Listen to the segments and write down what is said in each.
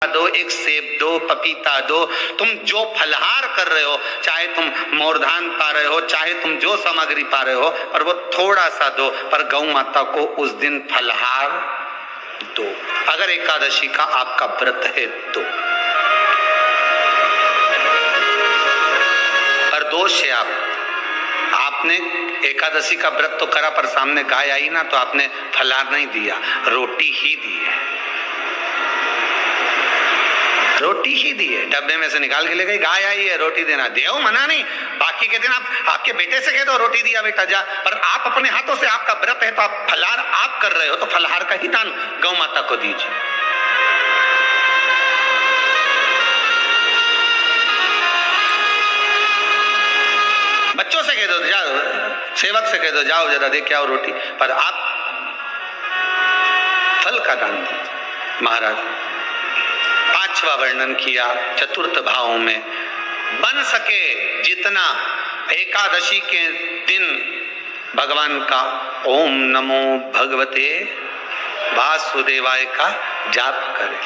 दो, एक सेब दो, पपीता दो, तुम जो फलहार कर रहे हो, चाहे तुम मोरधान पा रहे हो, चाहे तुम जो सामग्री पा रहे हो, और वो थोड़ा सा दो, पर गौ माता को उस दिन फलहार दो। अगर एकादशी का आपका व्रत है तो। पर दोष है आपने एकादशी का व्रत तो करा, पर सामने गाय आई ना तो आपने फलहार नहीं दिया, रोटी ही दी है, रोटी ही दी है। डब्बे में से निकाल के ले गई, गाय आई है रोटी देना, देओ मना नहीं। बाकी के दिन आप आपके बेटे से कह दो रोटी दिया बेटा जा, पर आप अपने हाथों से, आपका व्रत है तो आप फलहार आप कर रहे हो, तो फलहार का ही दान गौ माता को दीजिए। बच्चों से कह दो, जाओ सेवक से कह दो, जाओ जरा दे के आओ रोटी, पर आप फल का दान दीजिए। महाराज पांचवा वर्णन किया चतुर्थ भावों में, बन सके जितना एकादशी के दिन भगवान का ओम नमो भगवते वासुदेवाय का जाप करें,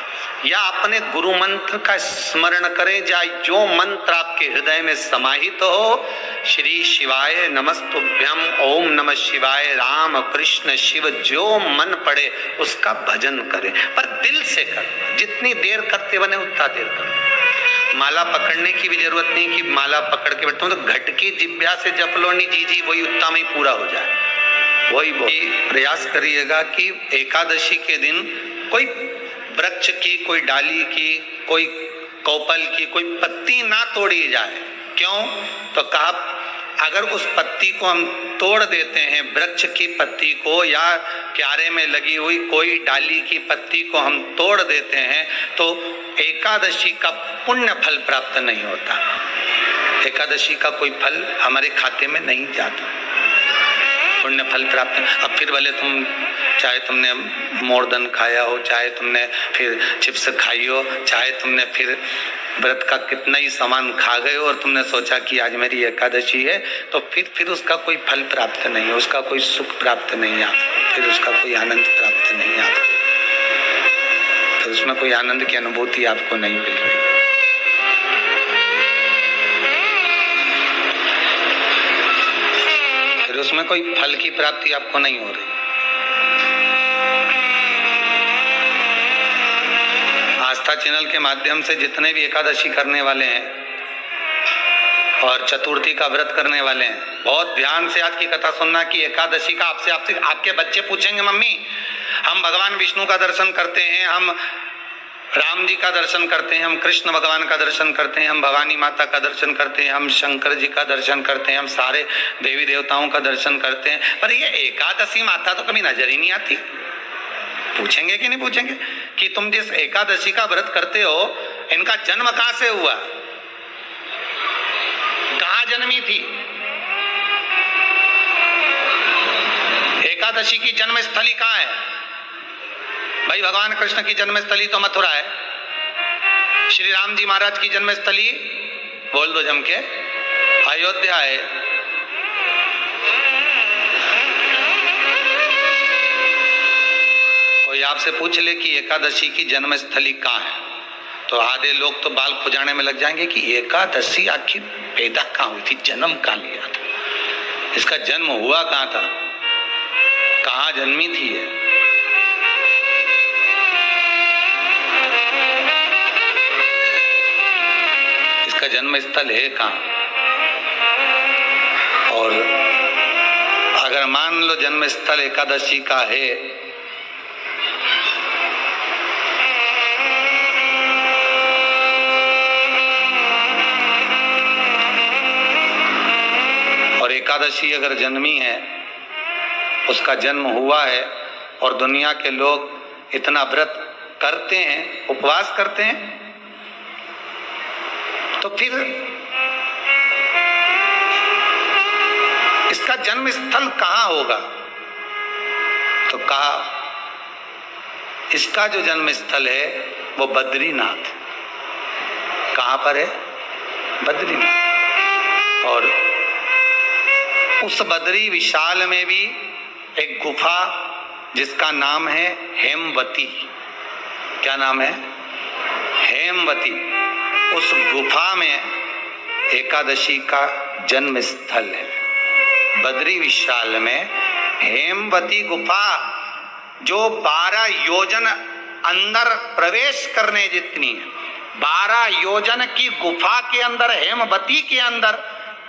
या अपने गुरु मंत्र का स्मरण करें, या जो मंत्र आपके हृदय में समाहित हो, श्री शिवाय नमस्तुभ्यम, ओम नमः शिवाय, राम कृष्ण शिव, जो मन पड़े उसका भजन करें, पर दिल से करें। जितनी देर करते बने उतना देर करें। माला पकड़ने की भी जरूरत नहीं कि माला पकड़ के बैठता हूं तो घटकी जिब्या से जप लो, नहीं जी वही उतना में ही पूरा हो जाए। वही प्रयास करिएगा कि एकादशी के दिन कोई वृक्ष की, कोई डाली की, कोई कोपल की कोई पत्ती ना तोड़ी जाए। क्यों? तो कहा अगर उस पत्ती को हम तोड़ देते हैं, वृक्ष की पत्ती को या क्यारे में लगी हुई कोई डाली की पत्ती को हम तोड़ देते हैं, तो एकादशी का पुण्य फल प्राप्त नहीं होता, एकादशी का कोई फल हमारे खाते में नहीं जाता, पुण्य फल प्राप्त। अब फिर भले तुम चाहे तुमने मोरदन खाया हो, चाहे तुमने फिर चिप्स खाई हो, चाहे तुमने फिर व्रत का कितना ही सामान खा गए हो और तुमने सोचा कि आज मेरी एकादशी है, तो फिर उसका कोई फल प्राप्त नहीं है, उसका कोई सुख प्राप्त नहीं है आपको, फिर उसका कोई आनंद प्राप्त नहीं है आपको, फिर उसमें कोई आनंद की अनुभूति आपको नहीं मिल रही। फिर उसमें कोई फल की प्राप्ति आपको नहीं हो रही। आस्था चैनल के माध्यम से जितने भी एकादशी करने वाले हैं और चतुर्थी का व्रत करने वाले हैं, बहुत ध्यान से आज की कथा सुनना कि एकादशी का आपसे आपके बच्चे पूछेंगे, मम्मी हम भगवान विष्णु का दर्शन करते हैं, हम राम जी का दर्शन करते हैं, हम कृष्ण भगवान का दर्शन करते हैं, हम भवानी माता का दर्शन करते हैं, हम शंकर जी का दर्शन करते हैं, हम सारे देवी देवताओं का दर्शन करते हैं, पर ये एकादशी माता तो कभी नजर ही नहीं आती। पूछेंगे कि नहीं पूछेंगे कि तुम जिस एकादशी का व्रत करते हो, इनका जन्म कहां से हुआ, कहां जन्मी थी? एकादशी की जन्म स्थली कहां है? भाई भगवान कृष्ण की जन्मस्थली तो मथुरा है, श्री राम जी महाराज की जन्मस्थली बोल दो जम के अयोध्या है। कोई आपसे पूछ ले कि एकादशी की जन्मस्थली कहाँ है, तो आधे लोग तो बाल खुजाने में लग जाएंगे कि एकादशी आखिर पैदा कहाँ हुई थी, जन्म कहाँ लिया था, इसका जन्म हुआ कहाँ था, कहाँ जन्मी थी ये? इसका जन्म स्थल है कहाँ? और अगर मान लो जन्म स्थल एकादशी का है, और एकादशी अगर जन्मी है, उसका जन्म हुआ है, और दुनिया के लोग इतना व्रत करते हैं, उपवास करते हैं, तो फिर इसका जन्म स्थल कहां होगा? तो कहा इसका जो जन्म स्थल है वो बद्रीनाथ। कहां पर है? बद्रीनाथ। और उस बद्री विशाल में भी एक गुफा जिसका नाम है हेमवती। क्या नाम है? हेमवती, उस गुफा में एकादशी का जन्म स्थल है। बद्री विशाल में हेमवती गुफा जो 12 योजन अंदर प्रवेश करने जितनी है, 12 योजन की गुफा के अंदर, हेमवती के अंदर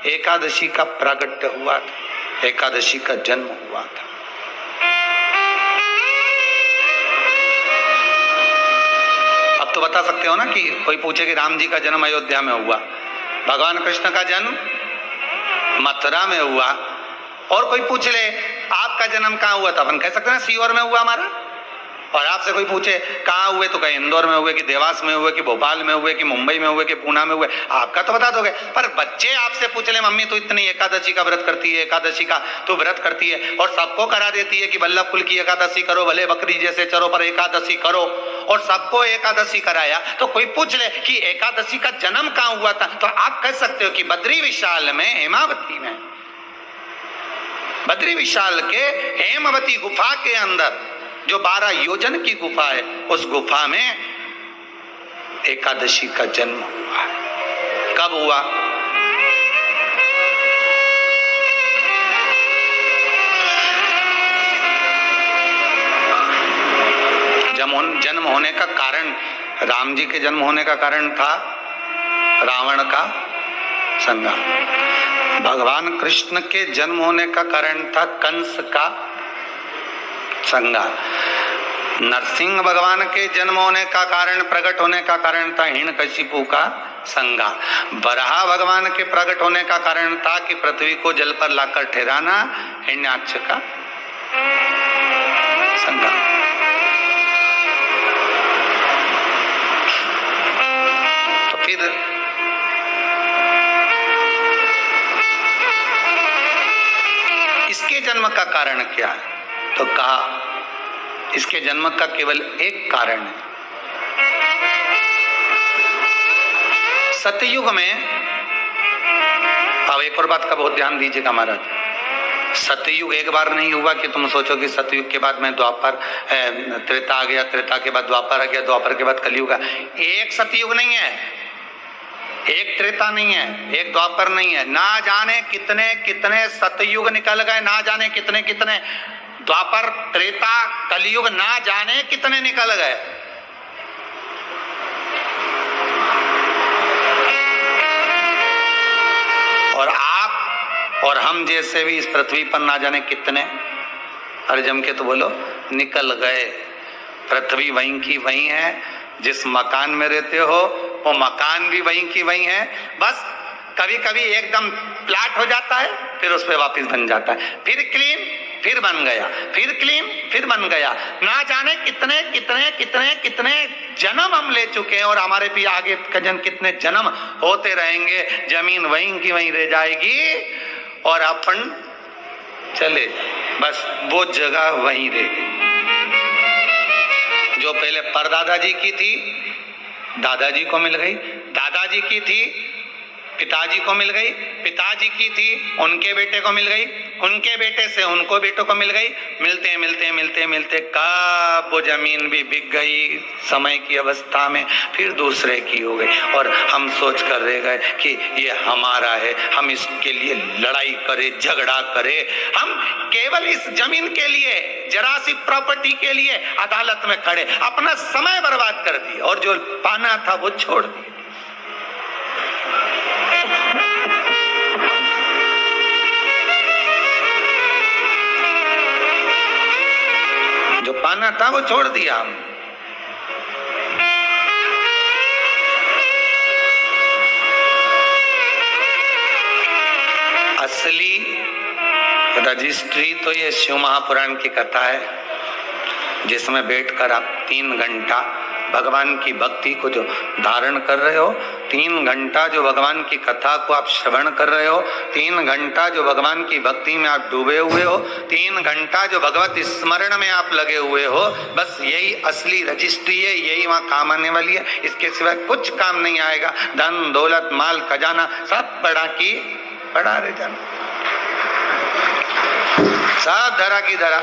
एकादशी का प्रागट्य हुआ था, एकादशी का जन्म हुआ था। अब तो बता सकते हो ना कि कोई पूछे कि राम जी का जन्म अयोध्या में हुआ, भगवान कृष्ण का जन्म मथुरा में हुआ, और कोई पूछ ले आपका जन्म कहाँ हुआ, था अपन कह सकते हैं सीहोर में हुआ हमारा। और आपसे कोई पूछे कहाँ हुए, तो कहे इंदौर में हुए कि देवास में हुए कि भोपाल में हुए कि मुंबई में हुए कि पूना में हुए, आपका तो बता दोगे। पर बच्चे आपसे पूछ ले मम्मी तू इतनी एकादशी का व्रत करती है, एकादशी का तू व्रत करती है, और सबको करा देती है कि बल्लभ कुल की एकादशी करो, भले बकरी जैसे चरो पर एकादशी करो, और सबको एकादशी कराया, तो कोई पूछ ले कि एकादशी का जन्म कहाँ हुआ था, तो आप कह सकते हो कि बद्री विशाल में, हेमावती में, बद्री विशाल के हेमवती गुफा के अंदर जो 12 योजन की गुफा है, उस गुफा में एकादशी का जन्म हुआ है। कब हुआ? जन्म होने का कारण, राम जी के जन्म होने का कारण था रावण का संहार। भगवान कृष्ण के जन्म होने का कारण था कंस का संहार। नरसिंह भगवान के जन्म होने का कारण, प्रकट होने का कारण था हिरण्यकशिपु का संहार। वराह भगवान के प्रकट होने का कारण था कि पृथ्वी को जल पर लाकर ठहराना, हिरण्याक्ष का संहार। तो फिर इसके जन्म का कारण क्या है? तो कहा इसके जन्म का केवल एक कारण है। सतयुग में, अब एक और बात का बहुत ध्यान दीजिएगा महाराज, सतयुग एक बार नहीं हुआ कि तुम सोचो कि सतयुग के बाद में द्वापर, त्रेता आ गया, त्रेता के बाद द्वापर आ गया, द्वापर के बाद कलयुग आ। एक सतयुग नहीं है, एक त्रेता नहीं है, एक द्वापर नहीं है, ना जाने कितने कितने सतयुग निकल गए, ना जाने कितने कितने द्वापर, त्रेता, कलयुग, ना जाने कितने निकल गए। और आप और हम जैसे भी इस पृथ्वी पर ना जाने कितने, अरे जम के तो बोलो, निकल गए। पृथ्वी वहीं की वहीं है, जिस मकान में रहते हो वो मकान भी वहीं की वहीं है, बस कभी कभी एकदम फ्लैट हो जाता है, फिर उस पर वापस बन जाता है, फिर क्लीन, फिर बन गया, फिर क्लीन, फिर बन गया। ना जाने कितने कितने कितने कितने जन्म हम ले चुके हैं, और हमारे भी आगे कितने जन्म होते रहेंगे। जमीन वहीं की वहीं रह जाएगी और अपन चले, बस वो जगह वहीं रह गई। जो पहले परदादा जी की थी, दादाजी को मिल गई, दादाजी की थी, पिताजी को मिल गई, पिताजी की थी, उनके बेटे को मिल गई, उनके बेटे से उनको बेटों को मिल गई। मिलते मिलते मिलते मिलते कब वो जमीन भी बिक गई समय की अवस्था में, फिर दूसरे की हो गई, और हम सोच कर रह गए कि ये हमारा है, हम इसके लिए लड़ाई करें, झगड़ा करें। हम केवल इस जमीन के लिए, जरा सी प्रॉपर्टी के लिए अदालत में खड़े, अपना समय बर्बाद कर दिया, और जो पाना था वो छोड़ दिया। जो पाना था वो छोड़ दिया। असली रजिस्ट्री तो ये शिव महापुराण की कथा है, जिसमें बैठकर आप 3 घंटा भगवान की भक्ति को जो धारण कर रहे हो, 3 घंटा जो भगवान की कथा को आप श्रवण कर रहे हो, 3 घंटा जो भगवान की भक्ति में आप डूबे हुए हो, 3 घंटा जो भगवत स्मरण में आप लगे हुए हो, बस यही असली रजिस्ट्री है, यही वहां काम आने वाली है। इसके सिवाय कुछ काम नहीं आएगा। धन दौलत माल खजाना सब पड़ा की पड़ा रह जाना, सब धरा की धरा।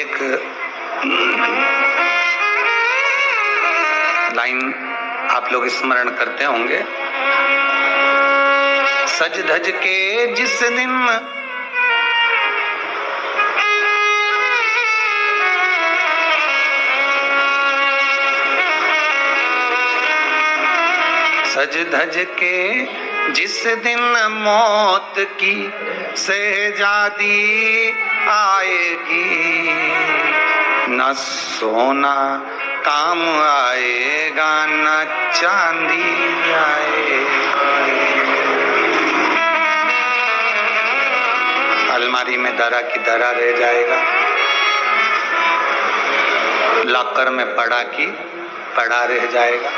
एक लाइन आप लोग स्मरण करते होंगे, सज धज के जिस दिन सज धज के जिस दिन मौत की शहजादी आएगी, न सोना काम आएगा न चांदी आएगी। अलमारी में दरा की दरा रह जाएगा, लॉकर में पड़ा की पड़ा रह जाएगा।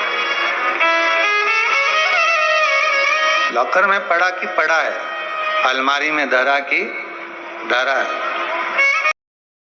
लॉकर में पड़ा की पड़ा है, अलमारी में धरा की धरा है।